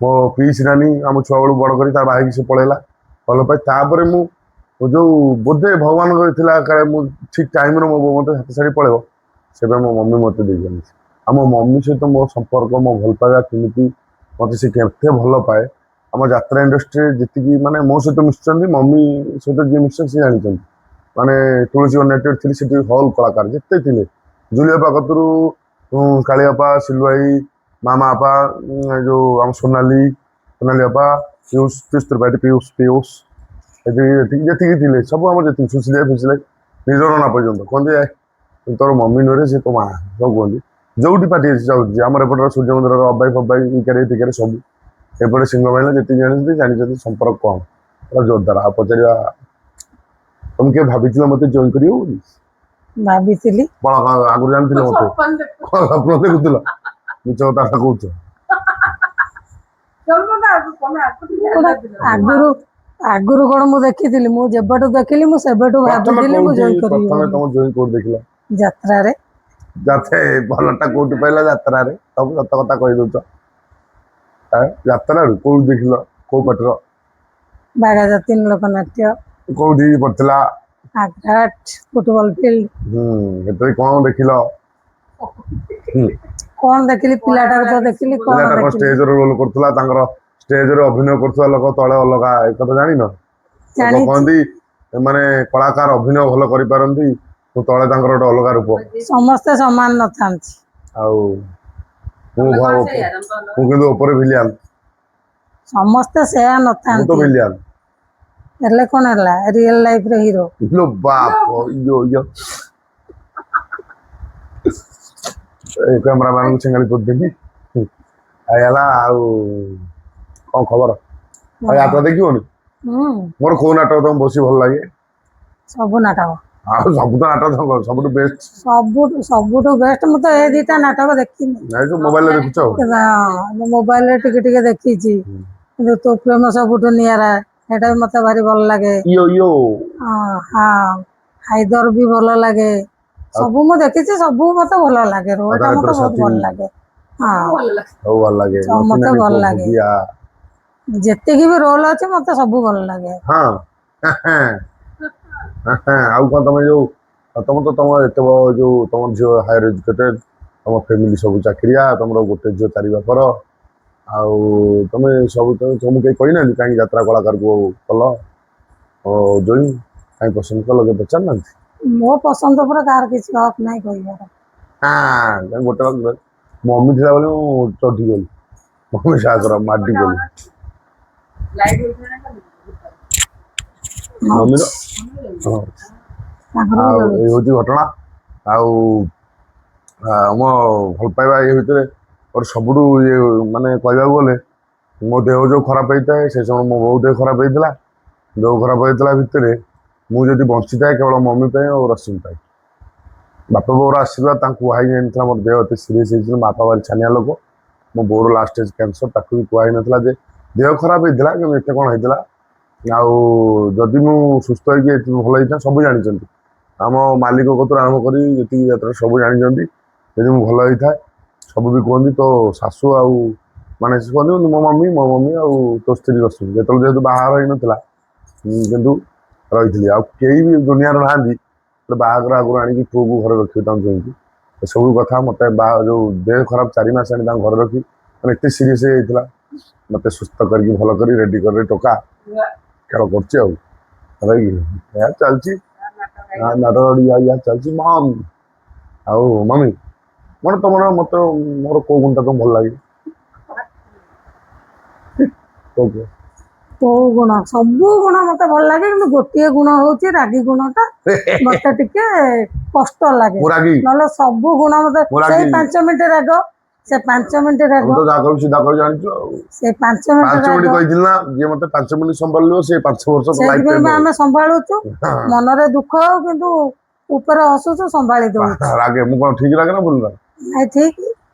ମୋ ପିଇସି ନାନୀ ଆମ ଛୁଆ ବେଳୁ ବଡ଼ କରି ତା ଭାଇକି ସେ ପଳେଇଲା ଭଲ ପାଇ ତାପରେ ମୁଁ ଯୋଉ ବୋଧେ ଭଗବାନଙ୍କର ଥିଲା କାଳେ ମୁଁ ଠିକ୍ ଟାଇମ୍ରେ ମୋ ବୋଉ ମତେ ହାତ ଛାଡ଼ି ପଳେଇବ ସେବେ ମୋ ମମି ମତେ ଦେଇଛନ୍ତି ଆଉ ମୋ ମମି ସହିତ ମୋ ସମ୍ପର୍କ ମୋ ଭଲ ପାଇବା କେମିତି ମତେ ସେ କେତେ ଭଲ ପାଏ ଆମ ଯାତ୍ରା ଇଣ୍ଡଷ୍ଟ୍ରିରେ ଯେତିକି ମାନେ ମୋ ସହିତ ମିଶୁଛନ୍ତି ମମି ସହିତ ଯିଏ ମିଶୁଛନ୍ତି ସେ ଜାଣିଛନ୍ତି ମାନେ ତୁଳସୀ ୟୁନାଇଟେଡ୍ ଥିଲି ସେଠି ହଲ୍ କଳାକାର ଯେତେ ଥିଲେ ଜୁଲିଅପା କତରୁ କାଳିଆପା ସିଲୁଭାଇ ମାମା ଆପା ଯୋଉ ଆମ ସୋନାଲି ଆପା ପିୟୁଷ ତ୍ରିପାଠୀ ପିୟୁଷ ଯେତିକି ଥିଲେ ସବୁ ଆମର ଯେତିକି ସୁଶୀଲା ନିଜ ନନା ପର୍ଯ୍ୟନ୍ତ କୁହନ୍ତି ତୋର ମମି ନୁହେଁ ସେ ତୋ ମା ସବୁ କୁହନ୍ତି ଯୋଉଠି ପାର୍ଟି ଅଛି ଯାଉଛି ଆମର ଏପଟରେ ସୂର୍ଯ୍ୟ ମନ୍ଦିରର ଅବାଇ ଫବାଇ ଇକାରେ ସବୁ ଏପଟେ ସିଂହ ବାହିନୀ ଯେତିକି ଜାଣିଛନ୍ତି ସମ୍ପର୍କ କ'ଣ ପୁରା ଜୋରଦାର ଆଉ ପଚାରିବା ତମେ କିଏ ଭାବିଥିଲ ମତେ ଜଏନ୍ କରିବ ବୋଲି ଭାବିଥିଲି। କ'ଣ ଆଗରୁ ଜାଣିଥିଲେ ମତେ କ'ଣ ସ୍ୱପ୍ନ ଦେଖୁଥିଲ ମିଛ କଥା କହୁଛ ଆଗରୁ କଣ ମୁଁ ଦେଖିଥିଲି, ମୁଁ ଯେବେଠୁ ଦେଖିଲି ମୁଁ ସେବେଠୁ ଭାବିଥିଲି ମୁଁ ଜଏନ୍ କରିବି ପ୍ରଥମେ ବୋଲି। ତମ ଜଏନ୍ କୋଉଠି ଦେଖିଲ ଯାତ୍ରାରେ। ଭଲଟା କୋଉଠି ପାଇଲା ଯାତ୍ରାରେ ସବୁ ସତ କଥା କହିଦଉଛ ଯାତ୍ରାରୁ କୋଉଠି ଦେଖିଲ କୋଉ ପାଟର ବାଘା ଜାତି ଲୋକନାଟ୍ୟ କୋଉଠି ପଡିଥିଲା ଆଘାଟ ଫୁଟବଲ ଫିଲ୍ଡ। ସେଠାରେ କ'ଣ ଦେଖିଲ କଣ ଦେଖିଲି ପିଲାଟାକୁ ତ ଦେଖିଲି କଣ ପିଲାଟା ଦେଖିଲି ଷ୍ଟେଜରେ ରୋଲ କରୁଥିଲା ତାଙ୍କର ଷ୍ଟେଜରେ ଅଭିନୟ କରୁଥିବା ଲୋକ ତଳେ ଅଲଗା ଏ କଥା ଜାଣିନ ଲୋକ ଜାଣିଛି। କହନ୍ତି ମାନେ କଳାକାର ଅଭିନୟ ଭଲ କରିପାରନ୍ତି ତଳେ ତାଙ୍କର ଗୋଟେ ଅଲଗା ରୂପ ସମସ୍ତେ ସମାନ ନଥାନ୍ତି ଆଉ ମୁଁ କିନ୍ତୁ ଉପରେ ଭିଲିଆନ ସମସ୍ତେ ସେୟା ମୁଁ ତ ନଥାନ୍ତି ଭିଲିଆନ ହେଲେ କଣ ହେଲା ରିଅଲ ଲାଇଫ ରେ ହିରୋ ଇଲୋ ବାପ ଇୟୋ କ୍ୟାମେରାମ୍ୟାନଙ୍କୁ ସିଙ୍ଗାଳି କରିଦେଲି ହେଇଗଲା ଆଉ କ'ଣ ଖବର ଆଉ ଯାତ୍ରା ଦେଖିବନି ମୋର କୋଉ ନାଟକ ତମକୁ ବସି ଭଲ ଲାଗେ ସବୁ ନାଟକ ଆଉ ସବୁ ତ ନାଟକ ସବୁଠୁ ବେଷ୍ଟ ସବୁଠୁ ବେଷ୍ଟ ମୁଁ ତ ଏ ଦିଟା ନାଟକ ଦେଖିନି ମୋବାଇଲରେ ଦେଖୁଛ ଆଉ ମୋବାଇଲରେ ଟିକେ ଟିକେ ଦେଖିଛି କିନ୍ତୁ ତୋ ପ୍ରେମ ସବୁଠୁ ନିଆରା ସେଇଟା ବି ମତେ ଭାରି ଭଲ ଲାଗେ ଇୟୋ ଇୟୋ ହଁ ହାଇଦର ବି ଭଲ ଲାଗେ ସବୁ ମୁଁ ଦେଖିଛି ସବୁ ମତେ ଭଲ ଲାଗେ ରୋଲଟା ମତେ ବହୁତ ଭଲ ଲାଗେ ସବୁ ଭଲ ଲାଗେ ମତେ ଭଲ ଲାଗେ ଯେତିକି ବି ରୋଲ ଅଛି ମତେ ସବୁ ଭଲ ଲାଗେ ହଁ ଆଉ କ'ଣ ତମେ ଯୋଉ ତମର ତ ତମ ଏତେ ଯୋଉ ତମ ଝିଅ ହାୟର ଏଜୁକେଟେଡ ତମ ଫ୍ୟାମିଲି ସବୁ ଚାକିରିଆ ତମର ଗୋଟେ ଝିଅ 4 ବାପର ଆଉ ତମେ ସବୁ ତମକୁ କେହି କହିନାହାନ୍ତି କାହିଁକି ଯାତ୍ରା କଳାକାରକୁ କଲ ଜଏନ୍ କାହିଁକି ପସନ୍ଦ କଲ କେବେ ପଚାରିନାହାନ୍ତି ମୋ ପସନ୍ଦ ଉପରେ କାହାର କିଛି ହକ୍ ନାହିଁ କହିବାର ଗୋଟେ ମମି ଥିଲା ବୋଲି ମୁଁ ଚଢିଗଲି ମମି ସାଗର ମାଡି ଗଲି ମମିର ଆଉ ଏଇ ହଉଛି ଘଟଣା ଆଉ ମୋ ଭଲ ପାଇବା ଇଏ ଭିତରେ ଗୋଟେ ସବୁଠୁ ଇଏ ମାନେ କହିବାକୁ ଗଲେ ମୋ ଦେହ ଯୋଉ ଖରାପ ହେଇଥାଏ ସେ ସମୟ ମୋ ବୋଉ ଦେହ ଖରାପ ହେଇଥିଲା ଦେହ ଖରାପ ହେଇଥିଲା ଭିତରେ ମୁଁ ଯଦି ବଞ୍ଚିଥାଏ କେବଳ ମମି ପାଇଁ ଆଉ ରଶ୍ମି ପାଇଁ ବାପା ବୋଉର ଆଶୀର୍ବାଦ ତାଙ୍କୁ କୁହା ହେଇଯାଇନଥିଲା ମୋର ଦେହ ଏତେ ସିରିୟସ୍ ହେଇଥିଲା ବାପା ଭାରି ଛାନିଆ ଲୋକ ମୋ ବୋଉର ଲାଷ୍ଟ ଷ୍ଟେଜ୍ କ୍ୟାନ୍ସର ତାକୁ ବି କୁହା ହେଇନଥିଲା ଯେ ଦେହ ଖରାପ ହେଇଥିଲା କିନ୍ତୁ ଏତେ କ'ଣ ହେଇଥିଲା ଆଉ ଯଦି ମୁଁ ସୁସ୍ଥ ହେଇକି ଏଠି ଭଲ ହେଇଥାଏ ସବୁ ଜାଣିଛନ୍ତି। ଆମ ମାଲିକ କତରୁ ଆରମ୍ଭ କରି ଯେତିକି ଯାତ୍ରା ସବୁ ଜାଣିଛନ୍ତି। ଯଦି ମୁଁ ଭଲ ହେଇଥାଏ ସବୁ ବି କୁହନ୍ତି ତୋ ଶାଶୁ ଆଉ ମାନେ ସେ କୁହନ୍ତି ମୋ ମମି ଆଉ ତୋ ସ୍ତ୍ରୀ ରଶ୍ମି ଯେତେବେଳେ ଯେହେତୁ ବାହାଘର ହେଇନଥିଲା କିନ୍ତୁ ରହିଥିଲି ଆଉ କେହି ବି ଦୁନିଆରେ ନାହାନ୍ତି ବାହାଘର ଆଗରୁ ଆଣିକି ପୁଅକୁ ଘରେ ରଖିବେ ତାଙ୍କୁ ଚାହିଁକି ଏସବୁ କଥା ମତେ ଯୋଉ ଦେହ ଖରାପ 4 ମାସ ଆଣି ତାଙ୍କ ଘରେ ରଖି ମାନେ ଏତେ ସିରିୟସ୍ ହେଇଯାଇଥିଲା ମତେ ସୁସ୍ଥ କରିକି ଭଲ କରି ରେଡି କରି ଟୋକା ଖେଳ କରୁଛି ଆଉ ଏହା ଚାଲିଛି ନାଟକ ଚାଲିଛି ଆଉ ମମି ମାନେ ତମର ମତେ ମୋର କୋଉ ଗୁଣଟା ତମକୁ ଭଲ ଲାଗେ? କୋଉ କୋଉ ଗୁଣ ସବୁ ଗୁଣ ମତେ ଭଲ ଲାଗେ କିନ୍ତୁ ଗୋଟିଏ ଗୁଣ ହଉଛି ରାଗି ଗୁଣଟା ମତେ ଟିକେ କଷ୍ଟ ଲାଗେ। ମୁଁ ରାଗି ନହେଲେ ସବୁ ଗୁଣ ମତେ ମୁଁ ରାଗି ସେଇ 5 ମିନିଟ୍ ରାଗ ସେ 5 ମିନିଟ୍ ରାଗ ମୁଁ ତ ଯାହା କହିବି ସିଧା କରି ଜାଣିଛୁ ଆଉ ସେ 5 5 ମିନିଟ୍ ମିନିଟ୍ ରାଗ କହିଥିଲି ନା ଯିଏ ମତେ 5 ମିନିଟ୍ ସମ୍ଭାଳିବ ସେ 5 ବର୍ଷ ଲାଇଫ୍ ସେଇଥିପାଇଁ ବା ଆମେ ସମ୍ଭାଳୁଛୁ ଟାଇମ୍ ମନରେ ଦୁଃଖ ହଉ କିନ୍ତୁ ଉପରେ ହସୁଛୁ ସମ୍ଭାଳି ଦଉଛୁ। ରାଗେ ମୁଁ କଣ ଠିକ ରାଗେ ନା ଭୁଲ ରାଗେ? ନାଇଁ ଠିକ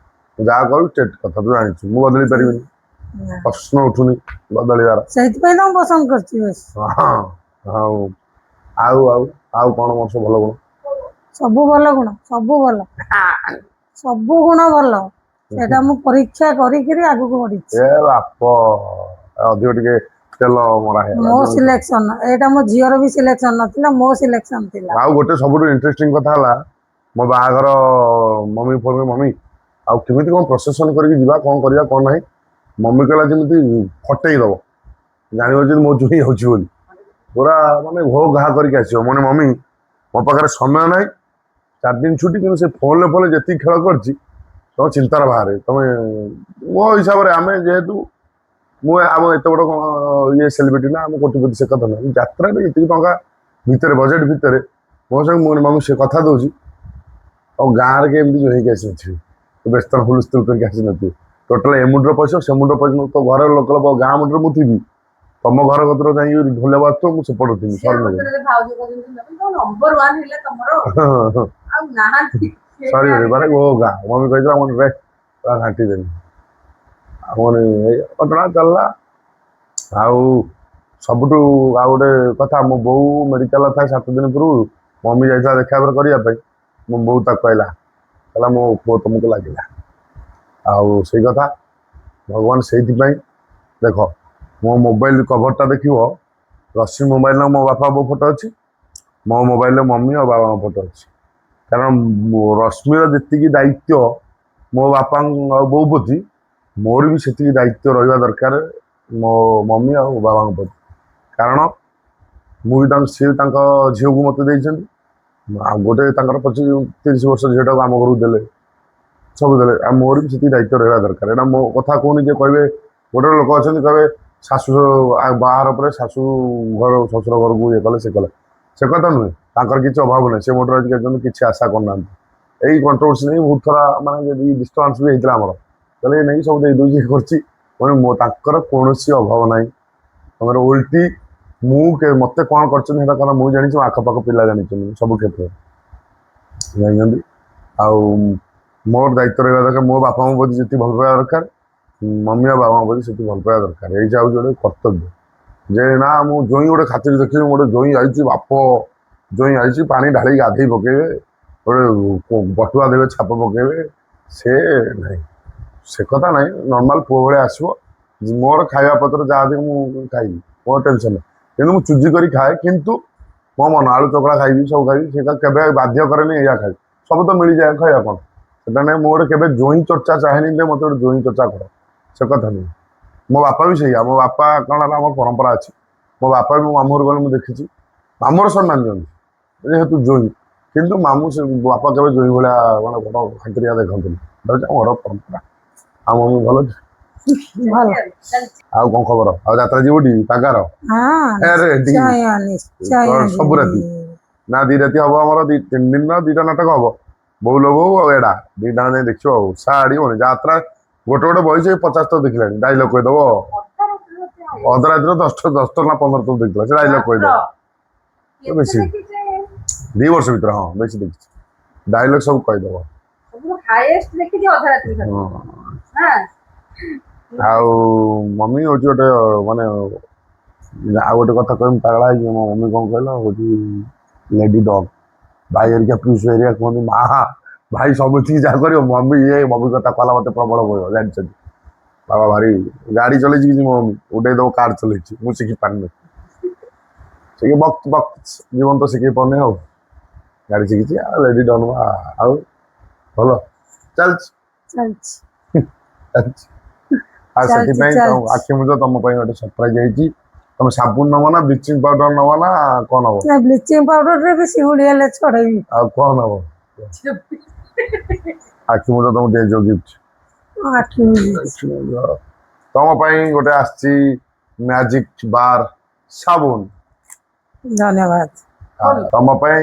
ଯାହା କହିବି ଷ୍ଟେଟ୍ କଥା ତୁ ଜାଣିଛୁ ମୁଁ ବଦଳି ପାରିବିନି ପ୍ରଶ୍ନ ଉଠୁନି ବଦଳିବାର। ସେଇଥିପାଇଁ ତ ମୁଁ ପସନ୍ଦ କରୁଛି ବେଶୀ। ହଁ ଆଉ ଆଉ ଆଉ ଆଉ କଣ ମୋର ସବୁ ଭଲ ଗୁଣ? ସବୁ ଭଲ ଗୁଣ ସବୁ ଭଲ ସବୁ ଗୁଣ ଭଲ ସେଇଟା ମୁଁ ପରୀକ୍ଷା କରିକିରି ଆଗକୁ ବଢିଛି। ଏ ବାପ ଅଧିକ ଟିକେ ତେଲ ମରା ହେଇଗଲା ମୋ ସିଲେକ୍ସନ ଏଇଟା ମୋ ଝିଅର ବି ସିଲେକ୍ସନ ନଥିଲା ମୋ ସିଲେକ୍ସନ ଥିଲା। ଆଉ ଗୋଟେ ସବୁଠୁ ଇଣ୍ଟରେଷ୍ଟିଂ କଥା ହେଲା ମୋ ବାହାଘର ମମି ଆଉ କେମିତି କଣ ପ୍ରସେସନ କରିକି ଯିବା କଣ କରିବା କଣ ନାହିଁ ମମି କହିଲା ଯେମିତି ଫଟେଇ ଦବ ଜାଣିବ ଯଦି ମୋ ଚୁହିଁ ହଉଛି ବୋଲି ପୁରା ମାନେ ଘୋ ଘା କରିକି ଆସିବ ମାନେ ମମି ମୋ ପାଖରେ ସମୟ ନାହିଁ 4 ଦିନ ଛୁଟି କିନ୍ତୁ ସେ ଫୋନରେ ଯେତିକି ଖେଳ କରିଛି ତମ ଚିନ୍ତାର ବାହାରେ ତମେ ମୋ ହିସାବରେ ଆମେ ଯେହେତୁ ମୁଁ ଆମ ଏତେ ବଡ ଇଏ ସେଲିବ୍ରିଟି ନା ଆମ କୋଟିପତି ସେ କଥା ନାହିଁ ଯାତ୍ରାରେ ଏତିକି ଟଙ୍କା ଭିତରେ ବଜେଟ ଭିତରେ ମୋ ସାଙ୍ଗେ ମୁଁ ମାମୁ ସେ କଥା ଦଉଛି ଆଉ ଗାଁରେ କେମିତି ହେଇକି ଆସିନଥିବେ ବ୍ୟସ୍ତ ହୁଲସ୍ତୁଲ କରିକି ଆସିନଥିବେ ଟୋଟାଲ ଏ ମୁଣ୍ଡର ପଇସା ସେ ମୁଣ୍ଡର ପଇସା ତ ଘର ଲୋକ ଗାଁ ମୁଣ୍ଡରେ ମୁଁ ଥିବି ତମ ଘର କତିରେ ଯାଇକି ଢୋଲିଆ ବାଜୁଥିବ ମୁଁ ସେପଟେ ଥିବି ସରି ମାନେ ଓ ଗାଁ ମମି କହିଥିଲା ମନେ ଘାଣ୍ଟି ଦେଲି ଆଉ ଏଇ ଘଟଣା ଚାଲିଲା ଆଉ ସବୁଠୁ ଆଉ ଗୋଟେ କଥା ମୋ ବୋଉ ମେଡିକାଲ ଥାଏ 7 ଦିନ ପୂର୍ବରୁ ମମି ଯାଇଥିଲା ଦେଖା କରିବା ପାଇଁ ମୋ ବୋଉ ତାକୁ କହିଲା ମୋ ପୁଅ ତମକୁ ଲାଗିଲା ଆଉ ସେଇ କଥା ଭଗବାନ ସେଇଥିପାଇଁ ଦେଖ ମୋ ମୋବାଇଲ କଭରଟା ଦେଖିବ ରଶ୍ମି ମୋବାଇଲରେ ମୋ ବାପା ବୋଉ ଫଟୋ ଅଛି ମୋ ମୋବାଇଲରେ ମମି ଆଉ ବାବାଙ୍କ ଫଟୋ ଅଛି କାରଣ ରଶ୍ମିର ଯେତିକି ଦାୟିତ୍ୱ ମୋ ବାପା ଆଉ ବୋଉ ପ୍ରତି ମୋର ବି ସେତିକି ଦାୟିତ୍ୱ ରହିବା ଦରକାର ମୋ ମମି ଆଉ ବାବାଙ୍କ ପ୍ରତି କାରଣ ମୁଁ ବି ସିଏ ତାଙ୍କ ଝିଅକୁ ମତେ ଦେଇଛନ୍ତି ଆଉ ଗୋଟେ ତାଙ୍କର 25-30 ବର୍ଷ ଝିଅଟାକୁ ଆମ ଘରକୁ ଦେଲେ ସବୁ ଦେଲେ ଆଉ ମୋର ବି ସେତିକି ଦାୟିତ୍ୱ ରହିବା ଦରକାର ଏଇଟା ମୋ କଥା କହୁନି ଯେ କହିବେ ଗୋଟେ ଲୋକ ଅଛନ୍ତି କହିବେ ଶାଶୁ ବାହାର ପରେ ଶାଶୁ ଘର ଶ୍ୱଶୁର ଘରକୁ ଇଏ କଲେ ସେ କଲେ ସେ କଥା ନୁହେଁ ତାଙ୍କର କିଛି ଅଭାବ ନାହିଁ ସେ ମୋଟର ଆଜି ପର୍ଯ୍ୟନ୍ତ କିଛି ଆଶା କରୁନାହାନ୍ତି ଏଇ କଣ୍ଟ୍ରୋଭର୍ସି ନେଇ ବହୁତ ଥର ମାନେ ଯଦି ଡିଷ୍ଟର୍ବାନ୍ସ ବି ହେଇଥିଲା ଆମର ତାହେଲେ ଏ ନେଇକି ସବୁ ଦେଇଦଉଛି ଇଏ କରୁଛି ତାଙ୍କର କୌଣସି ଅଭାବ ନାହିଁ ତମର ଓଲଟି ମୁଁ ମତେ କଣ କରିଛନ୍ତି ସେଟା କାରଣ ମୁଁ ଜାଣିଛି ଆଖପାଖ ପିଲା ଜାଣିଛନ୍ତି ସବୁ କ୍ଷେତ୍ରରେ ଜାଣିଛନ୍ତି ଆଉ ମୋର ଦାୟିତ୍ୱ ରହିବା ଦରକାର ମୋ ବାପାଙ୍କ ପ୍ରତି ଯେତିକି ଭଲ ପାଇବା ଦରକାର ମମି ଆଉ ବାବାଙ୍କ ପ୍ରତି ସେତିକି ଭଲ ପାଇବା ଦରକାର ଏଇଟା ହଉଛି ଗୋଟେ କର୍ତ୍ତବ୍ୟ ଯେ ନା ମୁଁ ଜୋଇଁ ଗୋଟେ ଖାତିର ଦେଖିବି ଗୋଟେ ଜୋଇଁ ଆଇଛି ବାପ ଜୋଇଁ ଆଇଛି ପାଣି ଢାଳିକି ଗାଧେଇ ପକେଇବେ ଗୋଟେ ବଟୁଆ ଦେବେ ଛାପ ପକେଇବେ ସେ ନାହିଁ ସେ କଥା ନାହିଁ ନର୍ମାଲ ପୁଅ ଭଳିଆ ଆସିବ ମୋର ଖାଇବା ପତ୍ର ଯାହା ଦେବେ ମୁଁ ଖାଇବି ମୋର ଟେନସନ ନାହିଁ କିନ୍ତୁ ମୁଁ ଚୁଜି କରି ଖାଏ କିନ୍ତୁ ମୋ ମନ ଆଳୁ ଚକଡ଼ା ଖାଇବି ସବୁ ଖାଇବି ସେଇଟା କେବେ ବାଧ୍ୟ କରେନି ଏଇଆ ଖାଇବି ସବୁ ତ ମିଳିଯାଏ ଖାଇବା କଣ ସେଟା ନାହିଁ ମୁଁ ଗୋଟେ କେବେ ଜୋଇଁ ଚର୍ଚ୍ଚା ଚାହେଁନି ଯେ ମତେ ଗୋଟେ ଜୋଇଁ ଚର୍ଚ୍ଚା କର ସେ କଥା ନୁହେଁ ମୋ ବାପା ବି ସେଇଆ ମୋ ବାପା କଣ ହେଲା ଆମର ପରମ୍ପରା ଅଛି ମୋ ବାପା ବି ମୋ ମାମୁଁ ଘର ଗଲେ ମୁଁ ଦେଖିଛି ମାମୁଁର ସମ୍ମାନ ଦିଅନ୍ତି ଯେହେତୁ ଜୋଇଁ କିନ୍ତୁ ମାମୁଁ ସେ ବାପା କେବେ ଜୋଇଁ ଭଳିଆ ମାନେ ବଡ ଖାତିରିଆ ଦେଖନ୍ତିନି ଏଇଟା ଆମର ପରମ୍ପରା ଆଉ ମମି ଭଲ ଭଲ ଆଉ କଣ ଖବର ଆଉ ଯାତ୍ରା ଯିବୁଟି ପାଗାର ସବୁ ରାତି ନା 2 ରାତି ହବ ଆମର 3 ଦିନ 2ଟା ନାଟକ ହବ ବୋଉ ଲୋ ବୋଉ ଆଉ ଏଡା 2ଟା ଯାଇ ଦେଖିବ ଆଉ ଛାଡିବନି ଯାତ୍ରା ଗୋଟେ ବୟସ 50 ଥର ଦେଖିଲାଣି ଡାଇଲଗ କହିଦବ ଅଧ ରାତିର 10 ଥର ନା 15 ଥର ଦେଖିଥିଲା ସେ ଡାଇଲଗ କହିଦବ ବେଶୀ 2 ବର୍ଷ ଭିତରେ ହଁ ବେଶୀ ଦେଖିଛି ଡାଇଲଗ ସବୁ କହିଦବ ଆଉ ମମି ହଉଛି ଗୋଟେ ମାନେ ଆଉ ଗୋଟେ କଥା କହିବି ପାଗଳା ହେଇକି ମୋ ମମି କଣ କହିଲ ହଉଛି ଲେଡି ଡଗ୍ ଭାଇ ହେରିକା ପିଉଷ ହେରିକା କୁହନ୍ତି ମା ଭାଇ ସବୁଠିକି ଯାହା କରିବ ମମି ଇଏ ମମି କଥା କଲା ମତେ ପ୍ରବଳ କହିବ ଜାଣିଛନ୍ତି ବାବା ଭାରି ଗାଡି ଚଲେଇଛି କିଛି ମୋ ମମି ଉଡେଇ ଦବ କାର ଚଲେଇଛି ମୁଁ ଶିଖି ପାରିନି ଶିଖି ବକ୍ତ ଜୀବନ ତ ଶିଖେଇ ପାରୁନି ଆଉ ଗାଡି ଶିଖିଛି ଆଉ ଲେଡି ଡନ୍ ଆଉ ଭଲ ଚାଲିଛି ଚାଲିଛି ଚାଲିଛି ଆଉ ଚାଲିଛି ସେଥିପାଇଁ ଚାଲିଛି ଆଖି ମୁଜ ତମ ପାଇଁ ଗୋଟେ ସରପ୍ରାଇଜ ହେଇଛି ତମେ ସାବୁନ ନବ ନା ବ୍ଲିଚିଂ ପାଉଡର ନବ ନା କଣ ନବ ନା ବ୍ଲିଚିଂ ପାଉଡରରେ ବି ଶିଉଳି ହେଲେ ଛଡେଇବି ଆଉ କଣ ନବ ଆଖି ମୁଜ ତମକୁ ଦିଆଯିବ ଗିଫ୍ଟ ଆଖି ବୁଜିଛି। ତମ ପାଇଁ ଗୋଟେ ଆସିଛି ମ୍ୟାଜିକ ବାର୍ ସାବୁନ ଧନ୍ୟବାଦ ତମ ପାଇଁ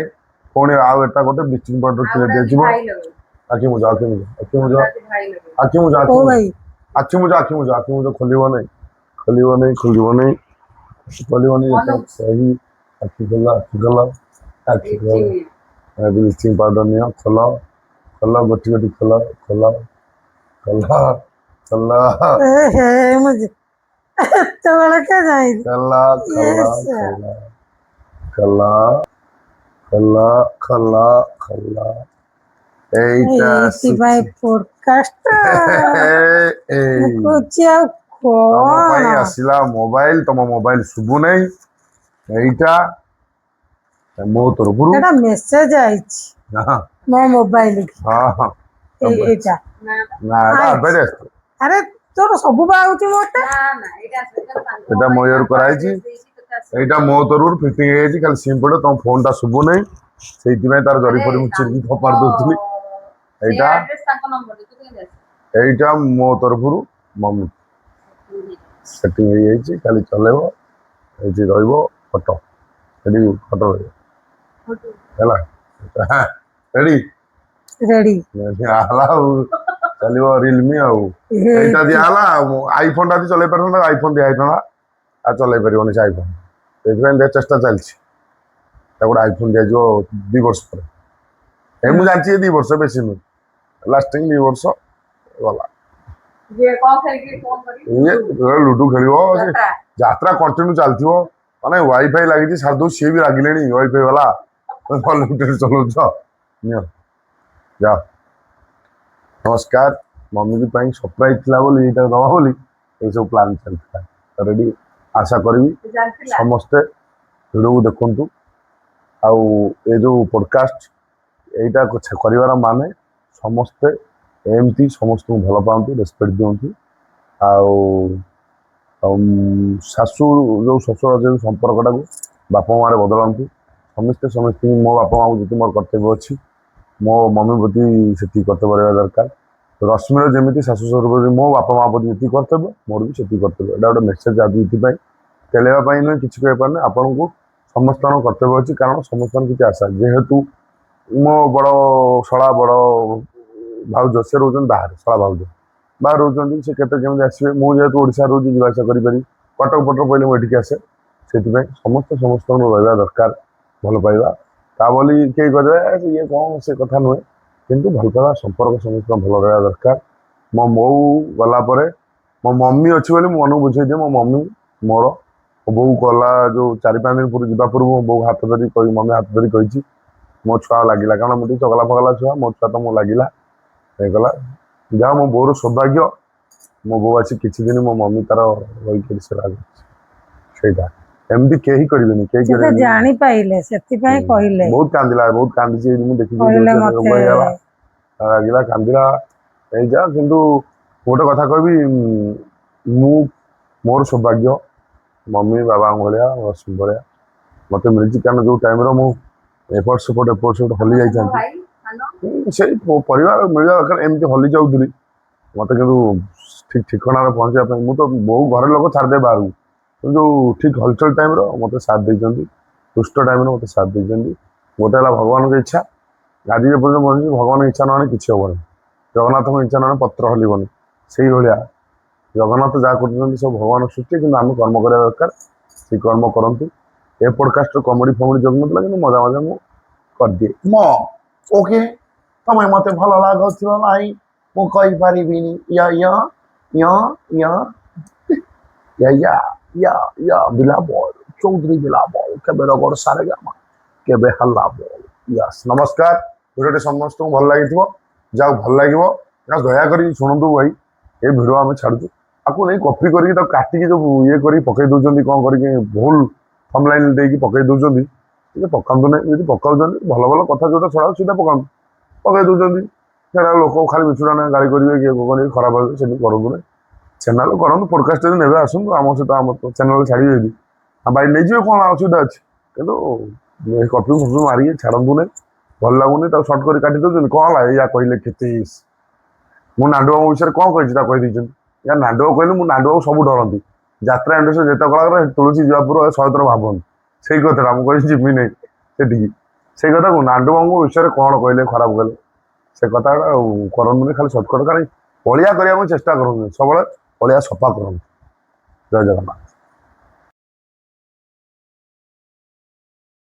ପୁଣି ଆଉ ଏଟା ଗୋଟେ ବ୍ଲିଚିଂ ପାଉଡର କିଣି ଦିଆଯିବ ଆଖି ମୁଜ ଆଖି ମୁଜ ଆଖି ମୁଜ ଆଖି ମୁଜ ଆଖି କୋଉ ମୁଜ ଭାଇ ଆଖି ମୁଜ ଆଖି ମୁଜ ଆଖି ମୁଜ ଖୋଲିବ ନାହିଁ ସେହି ଆଖି ଖୋଲ ଆଖି ଖୋଲ ବ୍ଲିଚିଂ ପାଉଡର ନିଅ ଖୋଲ ଗୋଟି ଗୋଟି ଖୋଲ ଏ ହେ ମୁଁ ଏତେବେଳେ କେ ଯାଇ ଖୋଲ ଏଇଟା ଏଇଥିପାଇଁ ପୋଡକାଷ୍ଟ ମୁଁ ଏଇ କହୁଛି ଆଉ ତମ ପାଇଁ କଣ ଆସିଲା ମୋବାଇଲ ତମ ମୋବାଇଲ ଶୁଭୁ ନାହିଁ ଏଇଟା ମୋ ତରଫରୁ ଏଟା ମେସେଜ ଆଇଛି ହଁ ମୋ ମୋବାଇଲ କି ହଁ ଏଇଟା ନା ଏଟା ଆବେଦ ଆସିଛି ଆରେ ତୋର ସବୁ ବାହାଉଛି ମତେ ଏଇଟା ମୋ ଇୟର କରାହେଇଛି ଏଇଟା ମୋ ତରଫରୁ ଫିଟିଂ ହେଇଯାଇଛି ଖାଲି ସିମ୍ ପଡେ ତମ ଫୋନ ଟା ଶୁଭୁ ନାହିଁ ସେଇଥିପାଇଁ ତାର ଜରି ଫରି ମୁଁ ଚିରିକି ଫୋପାଡ଼ି ଦଉଥିଲି ଏଇଟା ମୋ ତରଫରୁ ମମି ସେଟିଂ ହେଇଯାଇଛି ଖାଲି ଚଲେଇବ ଏଇଠି ରହିବ ଫଟୋ ସେଠି ଫଟୋ ରହିବ ହେଲା ରେଡି ରେଡି ହେଲା ଆଉ ଚାଲିବ ରିଲମି ଆଉ ଏଇଟା ଦିଆହେଲା ଆଇଫୋନ ଟା ଯଦି ଚଲେଇ ପାରିଥାନ୍ତା ଆଇଫୋନ ଦିଆ ହେଇଥାନ୍ତା ଆଉ ଚଲେଇ ପାରିବନି ସେ ଆଇଫୋନ ସେଇଥିପାଇଁ ଚେଷ୍ଟା ଚାଲିଛି ତାକୁ ଗୋଟେ ଆଇଫୋନ ଦିଆଯିବ 2 ବର୍ଷ ପରେ ମୁଁ ଜାଣିଛି 2 ବର୍ଷ ବେଶୀ ନୁହେଁ ଲାଷ୍ଟିଂ 2 ବର୍ଷ ଗଲା ଇଏ ଲୁଡୁ ଖେଳିବ ଯାତ୍ରା କଣ୍ଟିନ୍ୟୁ ଚାଲିଥିବ ମାନେ ୱାଇଫାଇ ଲାଗିଛି ସାଧୁ ସିଏ ବି ଲାଗିଲେଣି ୱାଇଫାଇ ବାଲା ଅନଲିମିଟେଡ ଚଲଉଛ ନିଅ ଯାଅ ନମସ୍କାର ମମି ପାଇଁ ସରପ୍ରାଇଜ ଥିଲା ବୋଲି ଏଇଟା ଦବା ବୋଲି ଏଇସବୁ ପ୍ଲାନ୍ ଚାଲିଥିଲା ରେଡି ଆଶା କରିବି ସମସ୍ତେ ଭିଡ଼ିଓକୁ ଦେଖନ୍ତୁ ଆଉ ଏ ଯେଉଁ ପଡ଼କାଷ୍ଟ ଏଇଟା କରିବାର ମାନେ ସମସ୍ତେ ଏମିତି ସମସ୍ତଙ୍କୁ ଭଲ ପାଆନ୍ତୁ ରେସପେକ୍ଟ ଦିଅନ୍ତୁ ଆଉ ଶାଶୁ ଯେଉଁ ଶ୍ୱଶୁର ଯେଉଁ ସମ୍ପର୍କଟାକୁ ବାପା ମାଆରେ ବଦଳାନ୍ତୁ ସମସ୍ତଙ୍କୁ ମୋ ବାପା ମାଆଙ୍କୁ ଯେତିକି ମୋର କର୍ତ୍ତବ୍ୟ ଅଛି ମୋ ମମି ପ୍ରତି ସେତିକି କର୍ତ୍ତବ୍ୟ ରହିବା ଦରକାର ରଶ୍ମିର ଯେମିତି ଶାଶୁ ଶ୍ୱଶୁର ପ୍ରତି ମୋ ବାପା ମାଆ ପ୍ରତି ଯେତିକି କର୍ତ୍ତବ୍ୟ ମୋର ବି ସେତିକି କର୍ତ୍ତବ୍ୟ ଏଇଟା ଗୋଟେ ମେସେଜ ଆଜି ଏଥିପାଇଁ ଖେଳିବା ପାଇଁ ନୁହେଁ କିଛି କହିପାରୁନି ଆପଣଙ୍କୁ ସମସ୍ତଙ୍କର କର୍ତ୍ତବ୍ୟ ଅଛି କାରଣ ସମସ୍ତଙ୍କର କିଛି ଆଶା ଯେହେତୁ ମୋ ବଡ଼ ଶଳା ବଡ଼ ଭାଉଜ ସେ ରହୁଛନ୍ତି ବାହାରେ ଶଳା ଭାଉଜ ବାହାରେ ରହୁଛନ୍ତି ସେ କେତେ କେମିତି ଆସିବେ ମୁଁ ଯେହେତୁ ଓଡ଼ିଶାରେ ରହୁଛି ଯିବା ଆସିବା କରିପାରିବି କଟକ ପଟର ପଇଲେ ମୁଁ ଏଠିକି ଆସେ ସେଥିପାଇଁ ସମସ୍ତଙ୍କୁ ରହିବା ଦରକାର ଭଲ ପାଇବା ତା ବୋଲି କେହି କହିବେ ଇଏ କ'ଣ ସେ କଥା ନୁହେଁ କିନ୍ତୁ ଭଲ ପାଇବା ସମ୍ପର୍କ ସମସ୍ତଙ୍କ ଭଲ ରହିବା ଦରକାର ମୋ ବୋଉ ଗଲା ପରେ ମୋ ମମି ଅଛି ବୋଲି ମୁଁ ମନକୁ ବୁଝେଇ ଦିଏ ମୋ ମମି ମୋର ମୋ ବୋଉ ଗଲା ଯେଉଁ 4-5 ଦିନ ପୂର୍ବରୁ ଯିବା ପୂର୍ବରୁ ମୋ ବୋଉ ହାତ ଧରି ମମି ହାତ ଧରି କହିଛି ମୋ ଛୁଆ ଲାଗିଲା କାରଣ ମୁଁ ଟିକେ ଚଗଲା ଫଗଲା ଛୁଆ ମୋ ଛୁଆ ତ ମୁଁ ଲାଗିଲା ହେଇଗଲା ଯାହା ମୋ ବୋଉର ସୌଭାଗ୍ୟ ମୋ ବୋଉ ଆସି କିଛି ଦିନ ମୋ ମମି ତାର ରହିକି ସେବା କରୁଛି ସେଇଟା ଏମିତି କେହି କରିବେନି କେହି କରିବେନି ଜାଣିପାଇଲେ ସେଥିପାଇଁ କହିଲେ ବହୁତ କାନ୍ଦିଲା ବହୁତ କାନ୍ଦିଛି ମୁଁ ଦେଖିଛି କହିଲେ ମତେ ଲାଗିଲା କାନ୍ଦିଲା ଏଇଟା କିନ୍ତୁ ଗୋଟେ କଥା କହିବି ମୁଁ ମୋର ସୌଭାଗ୍ୟ ମମି ବାବାଙ୍କ ଭଳିଆ ରଶ୍ମି ଭଳିଆ ମତେ ମିଳିଛି କାରଣ ଯୋଉ ଟାଇମରେ ମୁଁ ଏପଟ ସେପଟ ହଲି ଯାଇଥାନ୍ତି ସେଇ ପରିବାର ମିଳିବା ଦରକାର ଏମିତି ହଲି ଯାଉଥିଲି ମତେ କିନ୍ତୁ ଠିକ ଠିକଣାରେ ପହଞ୍ଚିବା ପାଇଁ ମୁଁ ତ ବହୁ ଘର ଲୋକ ଛାଡ଼ିଦେବେ ବାହାରକୁ କିନ୍ତୁ ଠିକ ହଲଚଲ ଟାଇମର ମତେ ସାଥ ଦେଇଛନ୍ତି ଦୁଷ୍ଟ ଟାଇମରେ ମତେ ସାଥ ଦେଇଛନ୍ତି ଗୋଟେ ହେଲା ଭଗବାନଙ୍କ ଇଚ୍ଛା ଆଜି ଯେ ପର୍ଯ୍ୟନ୍ତ ବଞ୍ଚିଛି ଭଗବାନଙ୍କ ଇଚ୍ଛା ନହେଲେ କିଛି ହବନି ଜଗନ୍ନାଥଙ୍କ ଇଚ୍ଛା ନହେଲେ ପତ୍ର ହଲିବନି ସେଇଭଳିଆ ଜଗନ୍ନାଥ ଯାହା କରୁଛନ୍ତି ସବୁ ଭଗବାନ ସୃଷ୍ଟି କିନ୍ତୁ ଆମେ କର୍ମ କରିବା ଦରକାର ସେଇ କର୍ମ କରନ୍ତୁ ଏ ପଡକାଷ୍ଟର କମେଡି ଫମେଡି ଜଗନ୍ନାଥ କିନ୍ତୁ ମଜା ମୁଁ କରିଦିଏ ଓକେ ତମେ ମତେ ଭଲ ଲାଗୁଥିବ ଭାଇ ମୁଁ କହିପାରିବିନି ୟା या बिला बॉल चौधरी बिला बॉल केबे रगड़ सारे गामा केबे हल्ला बॉल यस नमस्कार भिडियोटी समस्त भल लगी जाओ भल लगे दयाकोरी शुणु भाई ये भिडियो आम छाड़ू आपको नहीं कॉपी करके काटिकी जो ये कर पकई दौरान कौन कर भूल थमलाइन देकी पकई दौरान पकातु ना यदि पकाउं भल भल कथा जो छड़ा सीधा पकातु पकई दौरान सेटा लोक खाली मिछुड़ा ना गाड़ी करेंगे किए करेंगे खराब हे से करूँ ना चैनल करूँ पडकास्ट ने आसतु आम सहित आम चैनल छाड़ी भाई नहीं जी कौन असुविधा अच्छे कि कॉपी फपी मारिक छाड़ू ना भल लगुनि सर्ट कर काटी दौरान कौन है या कहले केतीस मु नाडुआ विषय कौन कही या नाडुआ कहले मुझे नाडुआ सब डरती जात्रा इंडस्ट्री जिते कलाकार तुलसी जीवा पूर्व 100 थर भावती से कथा मुझे जीमी नहीं से कथा को नाडुआ विषय कौन कहले खराब कहले से कथा करूँ खाली सर्टकट खाली अलिया करने चेष्टा करूँ सब अलिया सफा करूँ जय जगन्नाथ।